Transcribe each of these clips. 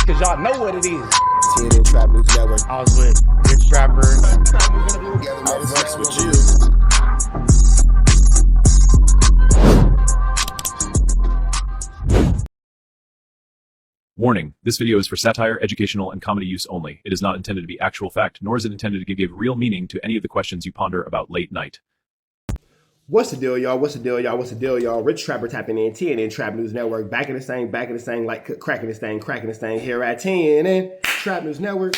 because y'all know what it is. TNN Trap News Network. I was with Rich Trapper. I flex with you. Warning, this video is for satire, educational, and comedy use only. It is not intended to be actual fact, nor is it intended to give real meaning to any of the questions you ponder about late night. What's the deal, y'all? What's the deal, y'all? What's the deal, y'all? Rich Trapper tapping in, TNN Trap News Network. Back in the same, like cracking this thing here at TNN Trap News Network.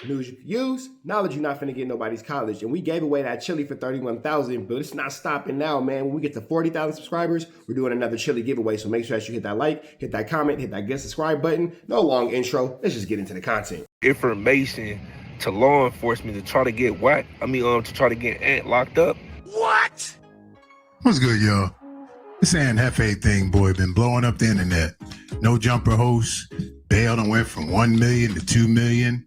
News you can use, knowledge you're not finna get nobody's college. And we gave away that chili for $31,000, but it's not stopping now, man. When we get to 40,000 subscribers, we're doing another chili giveaway. So make sure that you hit that like, hit that comment, hit that get subscribe button. No long intro. Let's just get into the content. Information to law enforcement to try to get Wack. To try to get Ant locked up. What? What's good, y'all? This Ant Hefe thing, boy, been blowing up the internet. No jumper host. Bail and went from 1 million to 2 million.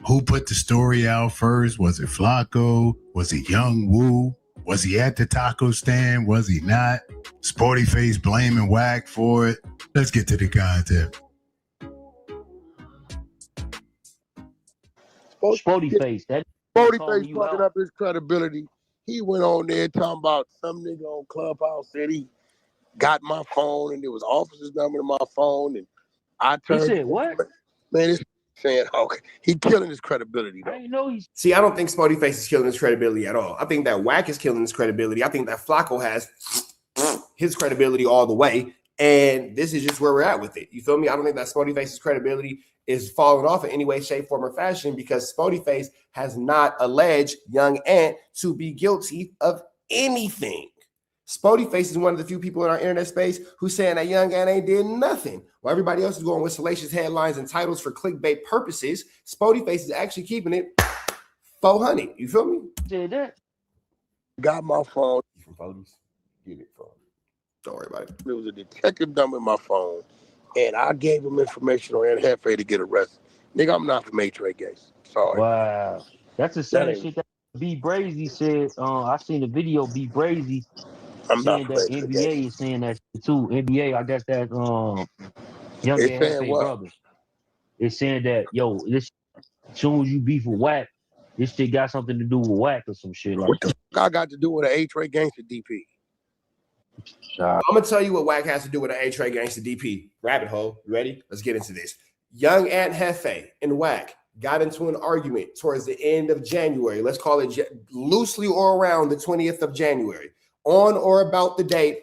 Who put the story out first? Was it Flacco? Was it Young Woo? Was he at the taco stand? Was he not? Spoty Face blaming Wack for it. Let's get to the content. Spoty Face. That Spoty Face fucking up his credibility. He went on there talking about some nigga on Clubhouse said he got my phone and there was officer's number to my phone and I turned. He said what? Man, it's saying okay. He killing his credibility though. I didn't know he's. See, I don't think Spoty Face is killing his credibility at all. I think that Wack is killing his credibility. I think that Flacco has his credibility all the way. And this is just where we're at with it. You feel me? I don't think that Spoty Face's credibility is falling off in any way, shape, form, or fashion because Spoty Face has not alleged Young Ant to be guilty of anything. Spoty Face is one of the few people in our internet space who's saying that Young Ant ain't did nothing. While everybody else is going with salacious headlines and titles for clickbait purposes, Spoty Face is actually keeping it 400. You feel me? Said that. Got my phone. You from police? Get it from. Don't worry about it. There was a detective dumb in my phone, and I gave him information on Ant Hefe to get arrested. Nigga, I'm not from H-Ray Gates. Sorry. Wow. That's the same shit that B Brazy said. I seen the video B Brazy saying that NBA is saying that shit too. NBA, I guess that's Young Ant Hefe brothers. It's saying that this as soon as you beef with Wack, this shit got something to do with Wack or some shit like what the fuck I got to do with an H-Ray gangster DP? I'm gonna tell you what Wack has to do with an H-Ray gangster DP. Rabbit hole. You ready? Let's get into this. Young Ant Hefe and Wack got into an argument towards the end of January. Let's call it loosely or around the 20th of January. On or about the date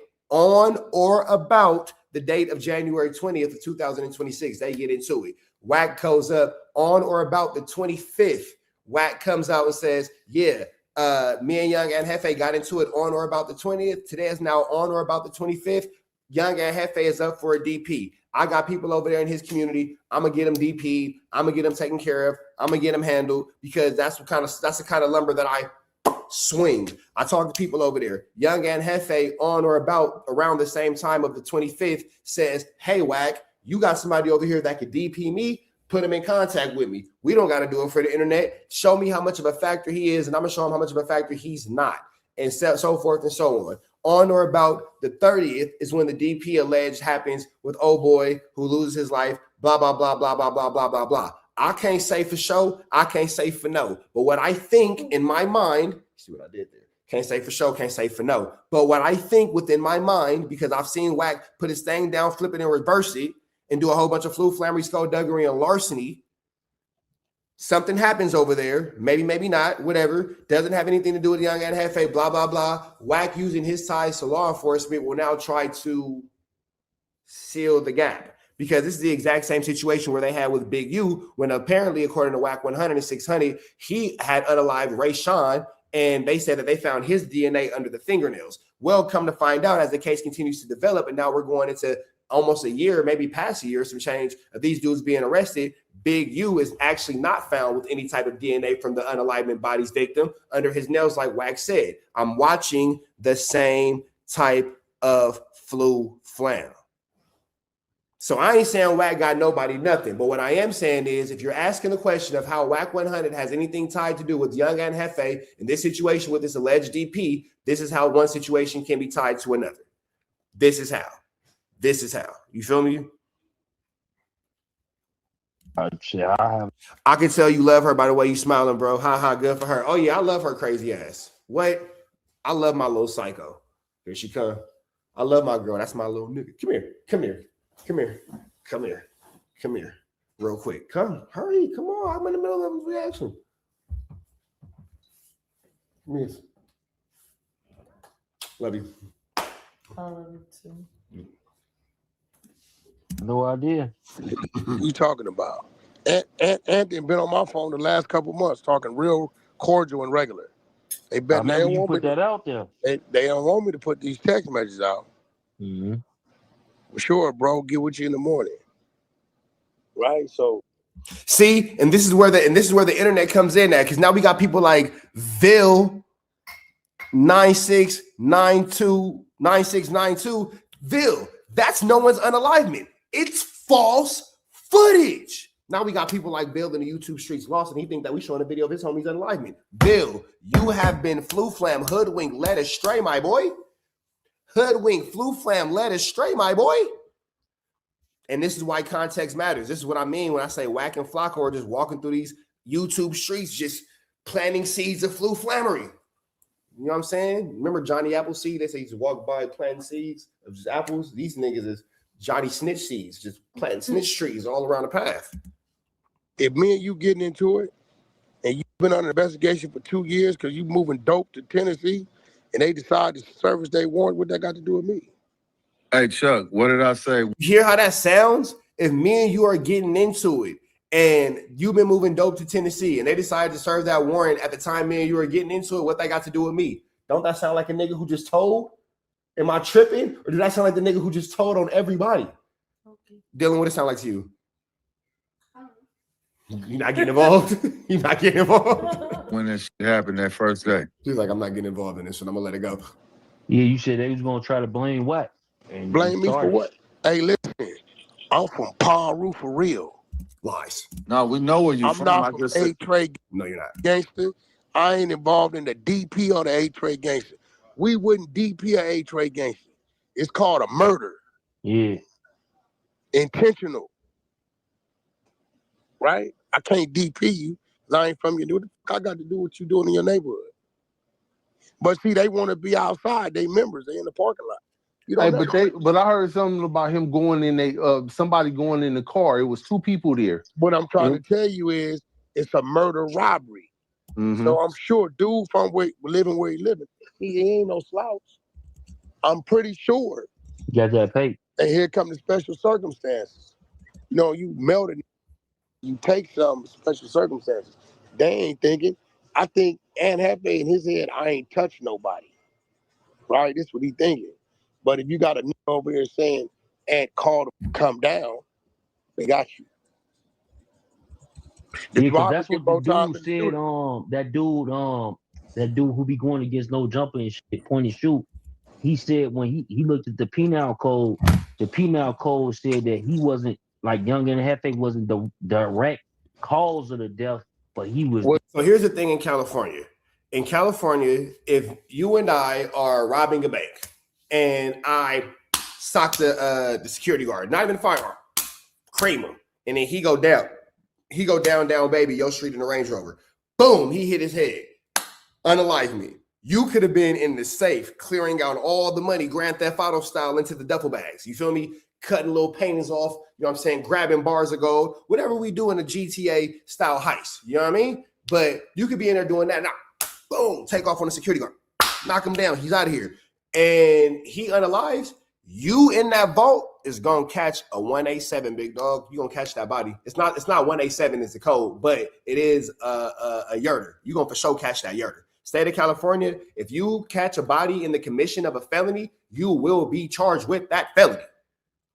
of January 20th of 2026. They get into it. Wack goes up on or about the 25th. Wack comes out and says, yeah, me and Young Ant Hefe got into it on or about the 20th. Today is now on or about the 25th. Young Ant Hefe is up for a DP. I got people over there in his community. I'm gonna get him DP'd. I'm gonna get him taken care of. I'm gonna get him handled because that's the kind of lumber that I swing. I talk to people over there. Young Ant Hefe on or about around the same time of the 25th says, hey, Wack, you got somebody over here that could DP me? Put him in contact with me. We don't got to do it for the internet. Show me how much of a factor he is, and I'm going to show him how much of a factor he's not, and so forth and so on. On or about the 30th is when the DP alleged happens with old boy who loses his life, blah, blah, blah, blah, blah, blah, blah, blah, blah. I can't say for sure. I can't say for no. But what I think in my mind, see what I did there? Can't say for sure, can't say for no. But what I think within my mind, because I've seen Wack put his thing down, flip it and reverse it, and do a whole bunch of flu, flammery, skullduggery, and larceny. Something happens over there. Maybe, maybe not, whatever. Doesn't have anything to do with Young Ant Hefe, blah, blah, blah. Wack using his ties to law enforcement will now try to seal the gap. Because this is the exact same situation where they had with Big U when apparently, according to WACK100 and 600, he had unalived Ray Sean, and they said that they found his DNA under the fingernails. Well, come to find out as the case continues to develop, and now we're going into almost a year, maybe past a year, some change of these dudes being arrested. Big U is actually not found with any type of DNA from the unalivement body's victim under his nails, like Wack said. I'm watching the same type of flu flam. So I ain't saying Wack got nobody nothing, but what I am saying is if you're asking the question of how WACK100 has anything tied to do with Young Ant Hefe in this situation with this alleged DP, this is how one situation can be tied to another. This is how. This is how. You feel me? Shit, I have. I can tell you love her by the way you smiling, bro. Ha ha, good for her. Oh yeah, I love her crazy ass. What? I love my little psycho. Here she come. I love my girl. That's my little nigga. Come here. Come here. Come here. Come here. Come here. Real quick. Come. Hurry. Come on. I'm in the middle of a reaction. Miss. Love you. I love you too. No idea. You talking about? Anthony been on my phone the last couple months talking real cordial and regular. They I bet they remember don't you want me put that out there. they don't want me to put these text messages out. Mm-hmm. For sure, bro. Get with you in the morning. Right? So See, and this is where the internet comes in at, because now we got people like Vil 9692 Vil. That's no one's unalivement. It's false footage. Now we got people like Bill in the YouTube streets lost, and he think that we showing a video of his homie's unalivement. Bill, you have been flu-flam, hoodwink, led astray, my boy. Hoodwink, flu-flam, led astray, my boy. And this is why context matters. This is what I mean when I say Wack and Flocko are just walking through these YouTube streets, just planting seeds of flu-flammery. You know what I'm saying? Remember Johnny Appleseed? They say he just walk by planting seeds of just apples. These niggas is Johnny Snitch seeds, just planting snitch trees all around the path. if me and you getting into it, and you've been under investigation for 2 years because you moving dope to Tennessee, and they decide to service their warrant, what that got to do with me? Hey, Chuck, what did I say? You hear how that sounds? If me and you are getting into it, and you've been moving dope to Tennessee, and they decided to serve that warrant at the time me and you are getting into it, what that got to do with me? Don't that sound like a nigga who just told? Am I tripping? Or did that sound like the nigga who just told on everybody? Okay. Dylan, what it sound like to you? You're not getting involved? You're not getting involved? When this shit happened that first day. He's like, I'm not getting involved in this one. I'm going to let it go. Yeah, you said they was gonna try to blame Wack. And Blame me for what? Hey, listen, I'm from Paru for real. Lies. No, we know where you're I'm from. not I from just said, A-Trade No, you're not. gangster. I ain't involved in the DP or the A-Trade gangster. We wouldn't DP a A-Trade gangster. It's called a murder. Yeah. Intentional. Right? I can't DP you because I ain't from your neighborhood. I got to do what you doing in your neighborhood. But see, they want to be outside. They members. They in the parking lot. You don't Hey, but I heard something about him going in somebody going in the car. It was 2 people there. What I'm trying to tell you is it's a murder robbery. Mm-hmm. So I'm sure dude from living where he living, he ain't no slouch. I'm pretty sure. You got that paper. And here come the special circumstances. You know, you melted, you take some special circumstances. They ain't thinking. I think Aunt Hefe in his head, I ain't touched nobody. Right? That's what he thinking. But if you got a nigga over here saying Aunt called to come down, they got you. Yeah, because that's what the dude said. That dude who be going against no jumper and shit, point and shoot. He said when he looked at the penal code, the penal code said that he wasn't like Young and Hefe wasn't the direct cause of the death, but he was. So here's the thing in California. In California, if you and I are robbing a bank and I sock the security guard, not even the firearm, cream him, and then he go down, baby, your street in the Range Rover. Boom, he hit his head. Unalive me. You could have been in the safe, clearing out all the money, Grand Theft Auto style, into the duffel bags. You feel me? Cutting little paintings off, you know what I'm saying? Grabbing bars of gold, whatever we do in a GTA style heist. You know what I mean? But you could be in there doing that. Now, boom, take off on the security guard. Knock him down. He's out of here. And he unalives. You in that vault is gonna catch a 187, big dog. You're gonna catch that body. It's not 187 is the code, but it is a yurter. You're gonna for sure catch that yurter. State of California, if you catch a body in the commission of a felony, you will be charged with that felony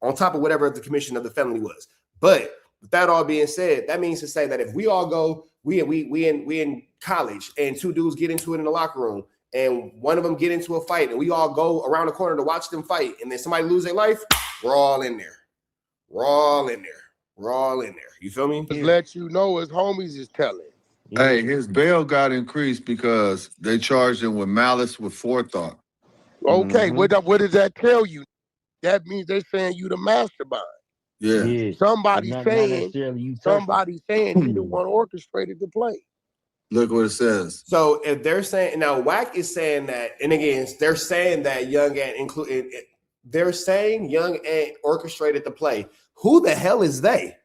on top of whatever the commission of the felony was. But with that all being said, that means to say that if we all go, we in college and 2 dudes get into it in the locker room and one of them get into a fight and we all go around the corner to watch them fight and then somebody lose their life, we're all in there. We're all in there. We're all in there. You feel me? Just let you know his homies is telling. Hey, his bail got increased because they charged him with malice with forethought. Okay, what does that tell you? That means they're saying you the mastermind. Yeah. Somebody Not saying necessarily you touched somebody saying he the one orchestrated the play. Look what it says. So if they're saying now, Wack is saying that, and again, they're saying that Young Ant included. They're saying Young Ant orchestrated the play. Who the hell is they?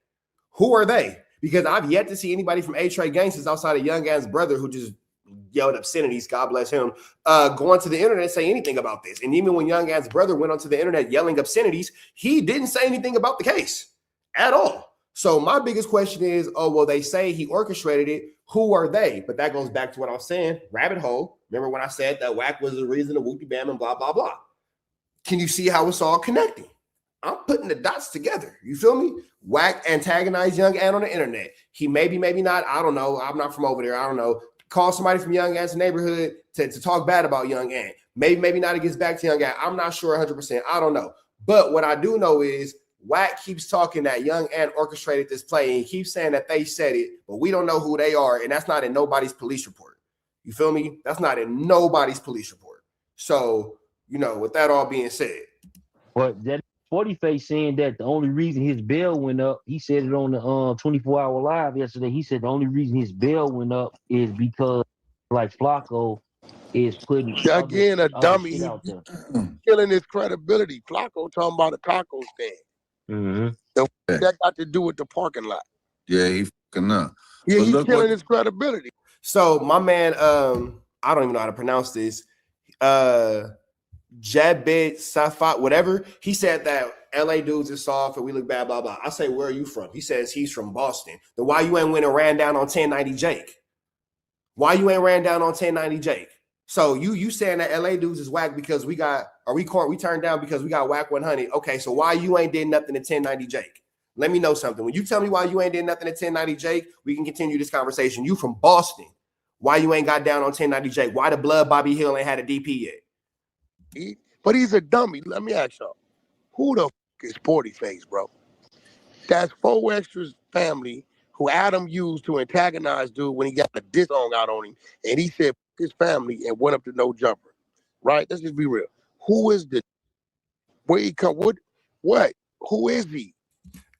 Who are they? Because I've yet to see anybody from A-Tray Gangsters outside of Young Ant's brother who just yelled obscenities, God bless him, going to the internet and say anything about this. And even when Young Ant's brother went onto the internet yelling obscenities, he didn't say anything about the case at all. So my biggest question is, oh, well, they say he orchestrated it. Who are they? But that goes back to what I was saying, rabbit hole. Remember when I said that Wack was the reason of Whoopie Bam and blah, blah, blah. Can you see how it's all connecting? I'm putting the dots together. You feel me? Wack antagonized Young Ant on the internet. He maybe not. I don't know. I'm not from over there. I don't know. Call somebody from Young Ant's neighborhood to talk bad about Young Ant. Maybe not. It gets back to Young Ant. I'm not sure 100%. I don't know. But what I do know is Wack keeps talking that Young Ant orchestrated this play, and he keeps saying that they said it, but we don't know who they are, and that's not in nobody's police report. You feel me? That's not in nobody's police report. So, with that all being said. But that Spoty Face saying that the only reason his bail went up, he said it on the 24-hour live yesterday. He said the only reason his bail went up is because like Flacco is putting again a dummy. Shit out there. Killing his credibility. Flacco talking about a taco stand. Mm-hmm. That got to do with the parking lot. Yeah, he fucking up. Yeah, he's killing his credibility. So my man, I don't even know how to pronounce this. Jabit Safat, whatever. He said that LA dudes are soft and we look bad, blah, blah. I say, where are you from? He says he's from Boston. Then why you ain't went and ran down on 1090 Jake? Why you ain't ran down on 1090 Jake? So you saying that LA dudes is whack because we turned down because we got WACK100. Okay, so why you ain't did nothing to 1090 Jake? Let me know something. When you tell me why you ain't did nothing to 1090 Jake, we can continue this conversation. You from Boston. Why you ain't got down on 1090 Jake? Why the blood Bobby Hill ain't had a DP yet? But he's a dummy. Let me ask y'all, who the f is Spoty Face, bro? That's 4 Extra's family who Adam used to antagonize dude when he got the diss song out on him, and he said his family and went up to No Jumper. Right? Let's just be real. Who is the? Where he come? What? Who is he?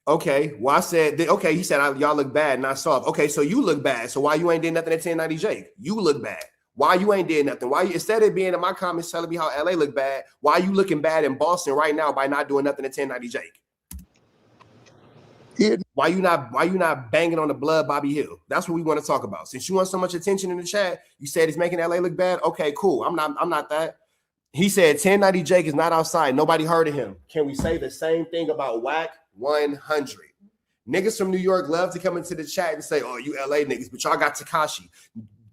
Okay. Well, I said okay. He said y'all look bad, not soft. Okay, so you look bad. So why you ain't did nothing at 1090 Jake? You look bad. Why you ain't did nothing? Why you, instead of being in my comments telling me how LA look bad, why you looking bad in Boston right now by not doing nothing at 1090 Jake? Yeah. Why you not banging on the blood Bobby Hill? That's what we want to talk about. Since you want so much attention in the chat, you said it's making LA look bad. Okay, cool. I'm not that. He said 1090 Jake is not outside. Nobody heard of him. Can we say the same thing about WACK100? Niggas from New York love to come into the chat and say, oh, you LA niggas, but y'all got Tekashi.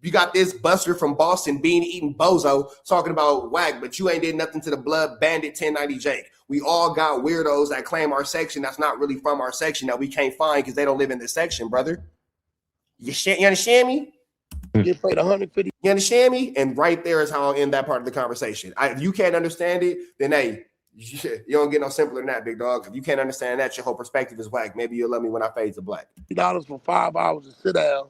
You got this buster from Boston, bean eating bozo, talking about Wack, but you ain't did nothing to the blood bandit 1090 Jake. We all got weirdos that claim our section that's not really from our section that we can't find because they don't live in this section, brother. You understand me? Get paid 150. You understand me? And right there is how I'll end that part of the conversation. If you can't understand it, then hey, you don't get no simpler than that, big dog. If you can't understand that, your whole perspective is whack. Maybe you'll love me when I fade to black. $50 for 5 hours to sit down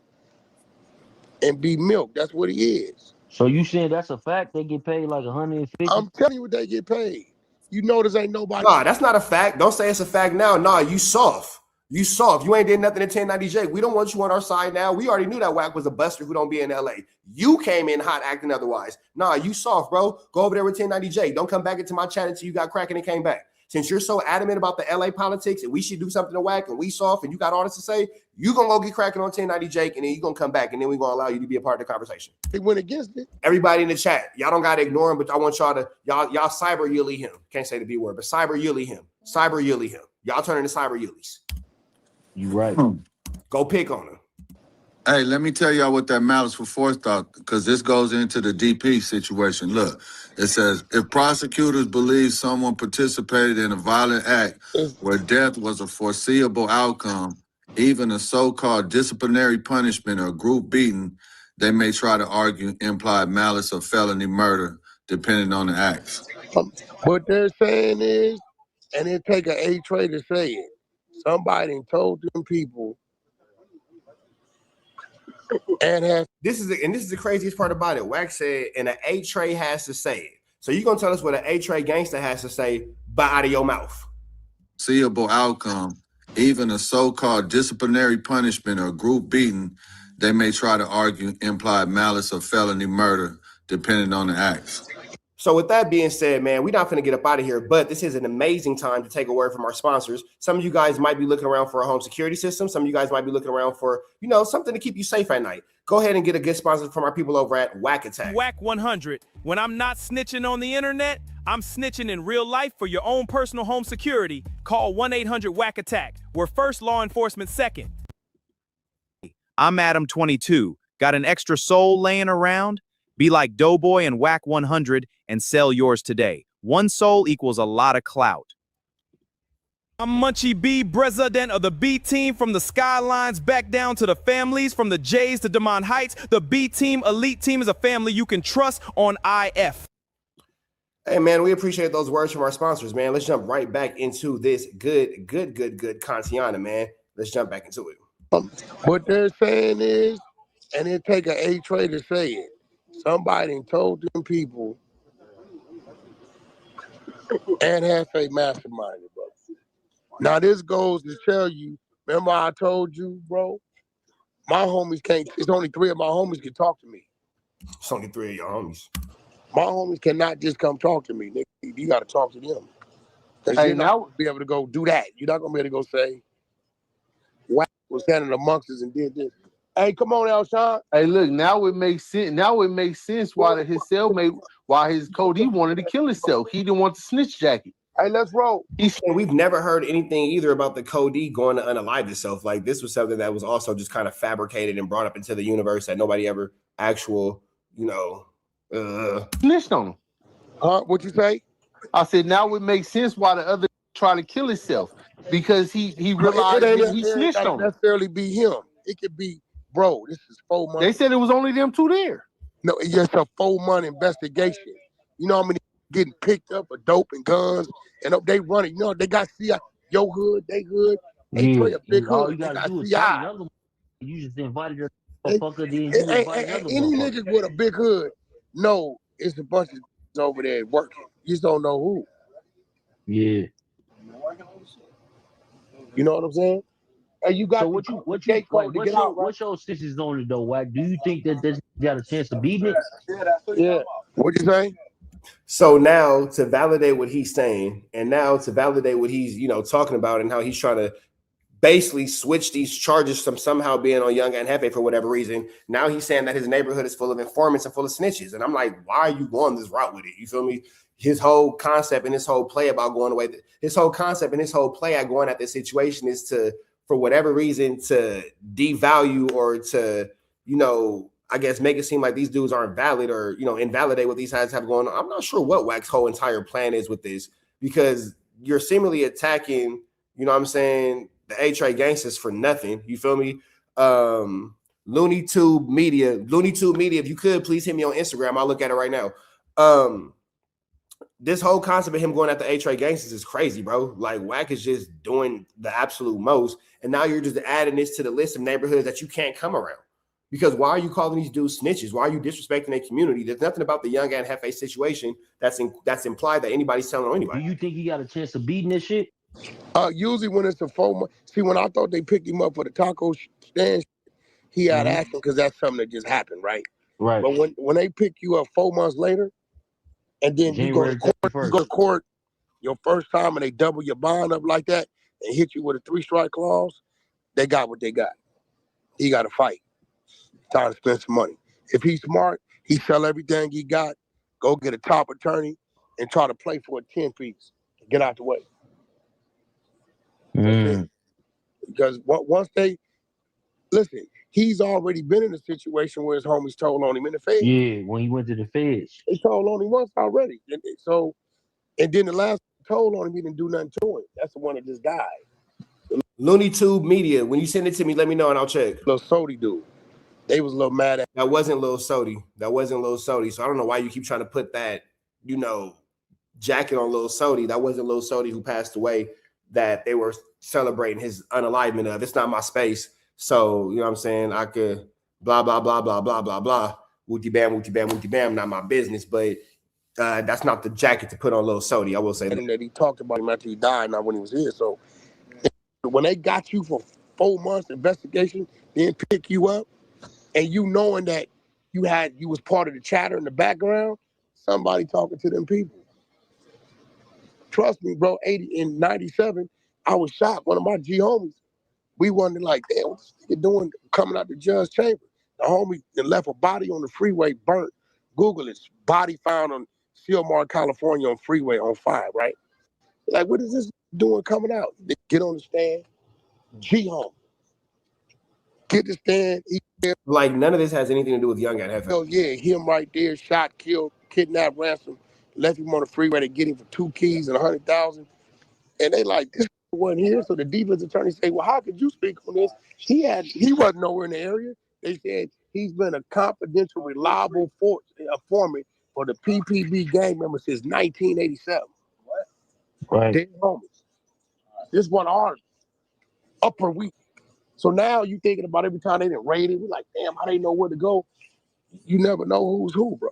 and be milked. That's what he is. So you saying that's a fact? They get paid like 150? I'm telling you what they get paid. You notice ain't nobody. Nah, that's not a fact. Don't say it's a fact now. Nah, you soft. You soft. You ain't did nothing in 1090 Jake. We don't want you on our side now. We already knew that Wack was a buster who don't be in LA. You came in hot acting otherwise. Nah, you soft, bro. Go over there with 1090 Jake. Don't come back into my chat until you got cracking and came back. Since you're so adamant about the LA politics and we should do something to Wack and we soft and you got all this to say, you gonna go get cracking on 1090 Jake and then you gonna come back and then we're gonna allow you to be a part of the conversation. They went against it. Everybody in the chat, y'all don't gotta ignore him, but I want y'all to y'all cyber yully him. Can't say the B word, but cyber yully him. Cyber yully him. Y'all turn into cyber yullies. You right. Go pick on him. Hey, let me tell y'all what that malice for forethought, because this goes into the DP situation. Look, it says, if prosecutors believe someone participated in a violent act where death was a foreseeable outcome, even a so-called disciplinary punishment or group beating, they may try to argue implied malice or felony murder, depending on the acts. What they're saying is, and it take an A-Tray to say it, somebody told them people. And this is the craziest part about it. Wack said, and an A-Tray has to say it. So you're gonna tell us what an A-Tray gangster has to say, but out of your mouth. foreseeable outcome, even a so-called disciplinary punishment or group beating, they may try to argue implied malice or felony murder, depending on the acts. So with that being said, man, we're not going to get up out of here, but this is an amazing time to take a word from our sponsors. Some of you guys might be looking around for a home security system. Some of you guys might be looking around for, you know, something to keep you safe at night. Go ahead and get a good sponsor from our people over at WACK100. WACK100. When I'm not snitching on the internet, I'm snitching in real life for your own personal home security. Call 1-800-WACK-ATTACK. We're first, law enforcement second. I'm Adam22. Got an extra soul laying around? Be like Doughboy and WACK100 and sell yours today. One soul equals a lot of clout. I'm Munchie B, president of the B team, from the Skylines back down to the families, from the Jays to DeMont Heights. The B team, elite team, is a family you can trust on IF. Hey, man, we appreciate those words from our sponsors, man. Let's jump right back into this good Kantiana, man. Let's jump back into it. What they're saying is, and it take an A-Tray to say it, somebody told them people and has a mastermind, bro. Now this goes to tell you, remember I told you, bro, my homies can't, it's only 3 of my homies can talk to me. It's only 3 of your homies. My homies cannot just come talk to me. You got to talk to them. Because Hey, you're not now- going to be able to go do that. You're not going to be able to go say, Wack was standing amongst us and did this. Hey, come on, Alshon. Hey, look, now it makes sense. Now it makes sense why his cellmate, why his Cody wanted to kill himself. He didn't want the snitch jacket. Hey, let's roll. And we've never heard anything either about the Cody going to unalive itself. Like, this was something that was also just kind of fabricated and brought up into the universe that nobody ever snitched on him. What'd you say? I said now it makes sense why the other try to kill himself, because he realized he snitched on him. Necessarily be him. It could be, bro, this is 4 months. They said it was only them 2 there. No, it's just a 4-month investigation. You know how many getting picked up for dope and guns, and they running. You know, they got CI. Your hood, they hood. They play a big all hood. you They gotta got do is CI. find another one. You just invited her motherfucker, then you Hey, invite another any motherfucker. niggas with a big hood, no, it's a bunch of over there working. You just don't know who. Yeah. You know what I'm saying? And you got So what's your stitches on it though, Wack? Do you think that this got a chance of beating it? Yeah. What'd you say? So now to validate what he's saying, and now to validate what he's, talking about, and how he's trying to basically switch these charges from somehow being on Young and Hefe for whatever reason. Now he's saying that his neighborhood is full of informants and full of snitches. And I'm like, why are you going this route with it? You feel me? His whole concept and his whole play about going away, his whole concept and his whole play at going at this situation is to, for whatever reason, to devalue or to, I guess make it seem like these dudes aren't valid or, invalidate what these guys have going on. I'm not sure what Wack's whole entire plan is with this, because you're seemingly attacking, the A-Tray gangsters for nothing. You feel me? Looney Tube Media, if you could, please hit me on Instagram. I'll look at it right now. This whole concept of him going at the A-Tray gangsters is crazy, bro. Like, Wack is just doing the absolute most. And now you're just adding this to the list of neighborhoods that you can't come around. Because why are you calling these dudes snitches? Why are you disrespecting their community? There's nothing about the Young and Hefe situation that's implied that anybody's telling on anybody. Do you think he got a chance of beating this shit? Usually when it's a 4 month. See, when I thought they picked him up for the taco stand, he had action because that's something that just happened, right? Right. But when they pick you up 4 months later, and then you go to court your first time, and they double your bond up like that and hit you with a 3-strike clause, they got what they got. He got to fight. Time to spend some money. If he's smart, he sell everything he got, go get a top attorney, and try to play for a 10-piece. Get out the way. Because once they listen, he's already been in a situation where his homies told on him in the feds. Yeah, when he went to the feds. They told on him once already. And then the last told on him, he didn't do nothing to him. That's the one that just died. Looney Tube Media, when you send it to me, let me know and I'll check. Little Sody dude. They was a little mad at. That wasn't Lil Sody. So I don't know why you keep trying to put that, jacket on Lil Sody. That wasn't Lil Sody who passed away that they were celebrating his unalivement of. It's not my space. So, you know what I'm saying? I could blah, blah, blah, blah, blah, blah, blah. Wooty bam, not my business. But that's not the jacket to put on Lil Sody. I will say that he talked about him after he died, not when he was here. So when they got you for 4 months investigation, then pick you up, and you knowing that you was part of the chatter in the background, somebody talking to them people. Trust me, bro. In 97, I was shocked. One of my G homies, we wondered like, damn, what this nigga doing coming out the judge chamber? The homie left a body on the freeway burnt. Google it. Body found on Silmar, California on freeway on fire, right? Like, what is this doing coming out? They get on the stand. G home. Get the stand. Like, none of this has anything to do with Young and Hefe. Oh, yeah, him right there, shot, killed, kidnapped, ransom, left him on the freeway to get him for 2 keys and 100,000. And they like, this wasn't here. So the defense attorney say, well, how could you speak on this? He wasn't nowhere in the area. They said he's been a confidential, reliable informant for the PPB gang members since 1987. Right. Dead homies. This one our upper week. So now you thinking about every time they didn't raid it, we're like, damn, how they know where to go? You never know who's who, bro.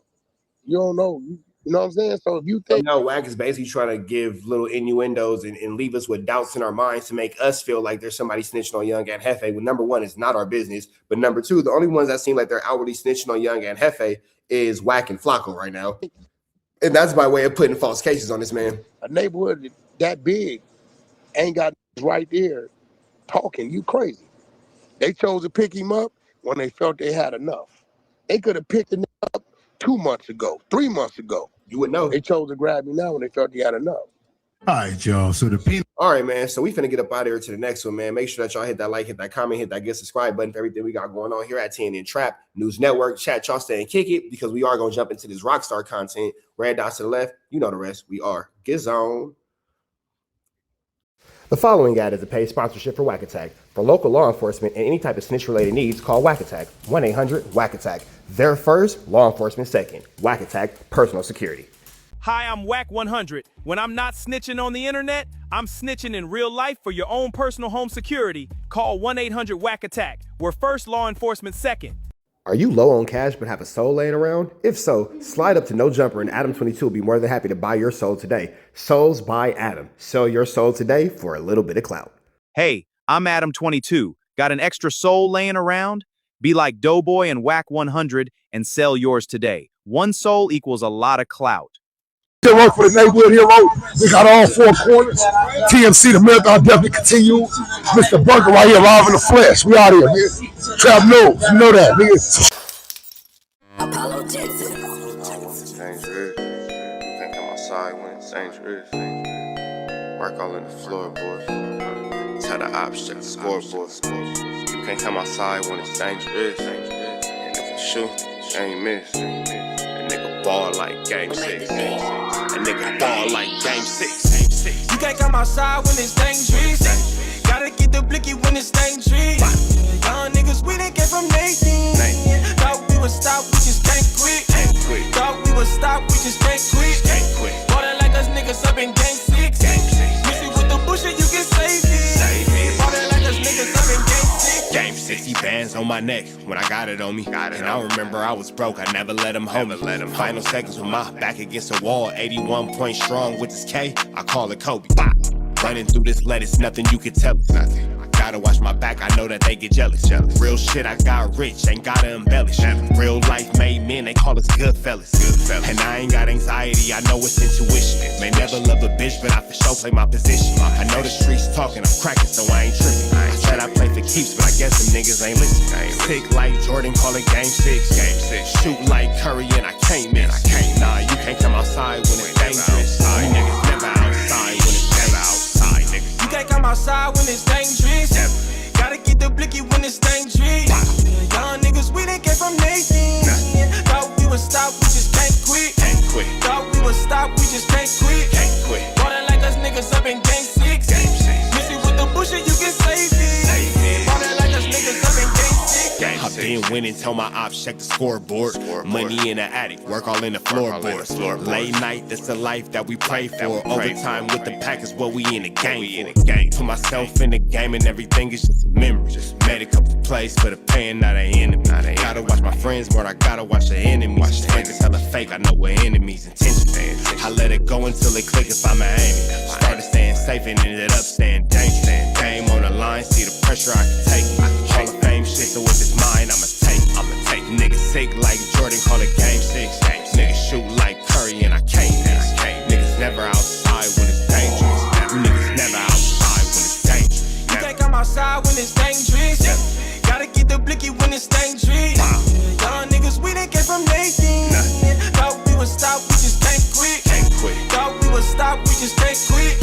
You don't know. You know what I'm saying? So if you think... No, Wack is basically trying to give little innuendos and leave us with doubts in our minds to make us feel like there's somebody snitching on Young and Hefe. Well, number one, it's not our business. But number two, the only ones that seem like they're outwardly snitching on Young and Hefe is Wack and Flacco right now. And that's by way of putting false cases on this man. A neighborhood that big ain't got right there talking. You crazy. They chose to pick him up when they felt they had enough. They could have picked him up 2 months ago, 3 months ago. You would know. They chose to grab me now when they felt they had enough. All right, y'all. So the penal. All right, man. So we finna get up out of here to the next one, man. Make sure that y'all hit that like, hit that comment, hit that get subscribe button for everything we got going on here at TNN Trap News Network. Chat, y'all stay and kick it because we are gonna jump into this Rockstar content. Red dots to the left. You know the rest. We are Gizone. The following ad is a paid sponsorship for Wack Attack. For local law enforcement and any type of snitch-related needs, call Wack Attack, 1-800-WACK Attack. Their first, law enforcement second. Wack Attack, personal security. Hi, I'm WACK100. When I'm not snitching on the internet, I'm snitching in real life for your own personal home security. Call 1-800-WACK Attack. We're first, law enforcement second. Are you low on cash but have a soul laying around? If so, slide up to No Jumper and Adam22 will be more than happy to buy your soul today. Souls by Adam. Sell your soul today for a little bit of clout. Hey, I'm Adam22. Got an extra soul laying around? Be like Doughboy and WACK100 and sell yours today. One soul equals a lot of clout. Still work for the neighborhood hero. We got all 4 corners. TMC, the marathon definitely continue. Mr. Burger right here, live in the flesh. We out here, man. Trap News, you know that, nigga. Apollo Jackson. Dangerous. Can't come outside when it's dangerous. Work all in the floorboard. Tell the ops check the scoreboard. You can't come outside when it's dangerous. And if you shoot, you ain't miss. A nigga ball like game 6. A nigga ball like game 6. You can't come outside when it's dangerous. Gotta get the blicky when it's dangerous. Young niggas, we done came from Nathan. Thought we would stop, we just can't quit. Thought we would stop, we just can't quit. Water like us niggas up in game 6. Missy with the bullshit, you can save it. Water like us niggas up in game 6. Game 60 bands on my neck when I got it on me. And I remember I was broke, I never let them hold me. Final seconds with my back against the wall, 81 point strong with this K, I call it Kobe. Running through this lettuce, nothing you can tell us. Gotta watch my back, I know that they get jealous. Real shit, I got rich, ain't gotta embellish. Real life made men, they call us good fellas. And I ain't got anxiety, I know it's intuition. May never love a bitch, but I for sure play my position. I know the streets talking, I'm cracking, so I ain't tripping. I said I play for keeps, but I guess them niggas ain't listening. Sick like Jordan, call it game 6. Shoot like Curry, and I can't miss. Nah, you can't come outside when it's dangerous. You niggas never outside when it's outside, nigga. You can't come outside when it's dangerous. Gotta get the blicky when it's dangerous. Young niggas, we done came from Nathan. Thought we would stop, we just can't quit. Thought we would stop, we just can't quit. Water like us niggas up in game 6. Missy with the bullshit, you can save it. Water like us niggas up in game 6. I've been winning, tell my ops check the scoreboard. Money in the attic, work all in the floorboard. Late night, that's the life that we pray for. Overtime with the pack is what we in the game for. Put myself in the game and everything is just a memory. Made a couple plays, but a pain, not an enemy. Gotta watch my friends more, I gotta watch the enemies. Niggas hella fake, I know we're enemies' intentions. I let it go until it click if I'm an Amy. Started staying safe and ended up staying dangerous. Game on the line, see the pressure I can take. Hall of Fame shit, so if it's mine, I'ma take. Niggas sick like Jordan, call it game 6. Niggas shoot like Curry and I can't miss. Niggas never outside when it's dangerous. Niggas never outside when it's dangerous. You can't come outside when it's dangerous. Gotta get the blicky when it's dangerous. Young niggas, we done came from Nathan. Thought we would stop, we just can't quit. Thought we would stop, we just can't quit.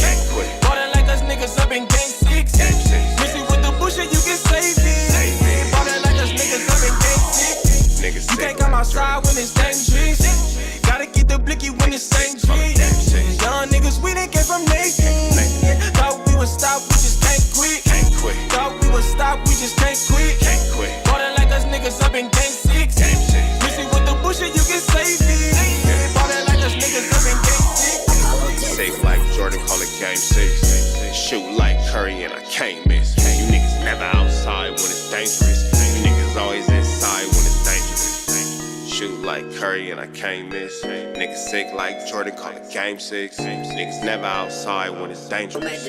Ballin' like us niggas up in game 6. Missy with the bullshit, you can save it. Ballin' like us niggas up in game 6. You can't come outside when it's dangerous. Gotta get the blicky when it's dangerous. Young niggas, we done came from Nathan. Thought we would stop, we just can't quit. Thought we would stop, we just can't quit. Ballin' like us niggas up in game 6. Missy with the bullshit, you can save it. Ballin' like us niggas up in game 6. Sick like Jordan, call it game 6. Shoot like Curry and I can't miss. You niggas never outside when it's dangerous. You niggas always inside when it's dangerous. Shoot like Curry and I can't miss. Niggas sick like Jordan, call it game 6. Niggas never outside when it's dangerous.